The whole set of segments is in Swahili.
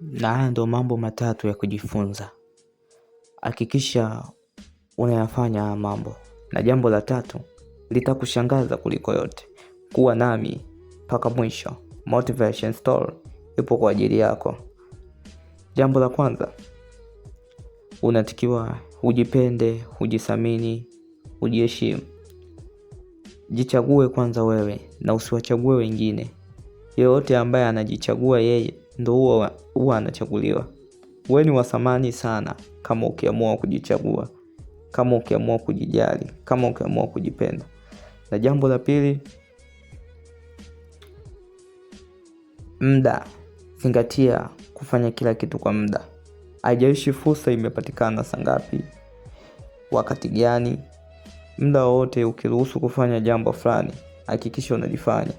Na haya ndo mambo matatu ya kujifunza. Hakikisha unayafanya haya mambo. Na jambo la tatu litakushangaza kuliko yote. Kuwa nami mpaka mwisho. Motivation Story ipo kwa ajili yako. Jambo la kwanza, unatakiwa ujipende, ujithamini, ujiheshimu. Jichague kwanza wewe na usiwachague wengine. Yeyote ambaye anajichagua yeye ndo huwa anachaguliwa. Wewe ni wa thamani sana kama ukiamua kujichagua, kama ukiamua kujijali, kama ukiamua kujipenda. Na jambo la pili, muda. Zingatia kufanya kila kitu kwa muda. Haijalishi fursa imepatikana saa ngapi, wakati gani. Muda wote ukiruhusu kufanya jambo fulani, hakikisha unalifanya.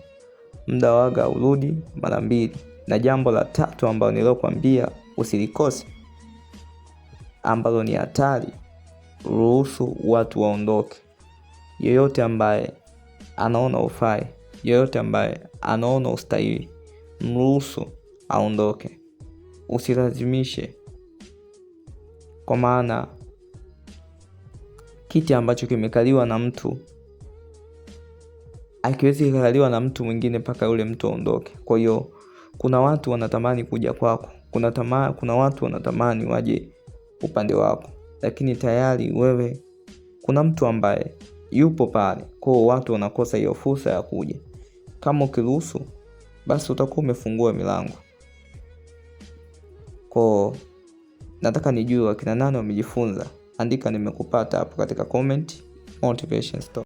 Muda waga urudi mara mbili. Na jambo la tatu ambalo nilokuambia usilikose, ambalo ni hatari, ruhusu watu waondoke. Yeyote ambaye anaona hufai, yeyote ambaye anaona ustahili, mruhusu aondoke. Usilazimishe, kwa maana kiti ambacho kimekaliwa na mtu hakiwezi kukaliwa na mtu mwingine mpaka yule mtu aondoke. Kwa hiyo kuna watu wanatamani kuja kwako, kuna watu wanatamani waje upande wako, lakini tayari wewe kuna mtu ambaye yupo pale. Kwa hiyo watu wanakosa hiyo fursa ya kuja. Kama ukiruhusu, basi utakuwa umefungua milango. Kwa nataka nijue wakina nani wamejifunza. Andika nimekupata hapo katika comment. Motivation Story.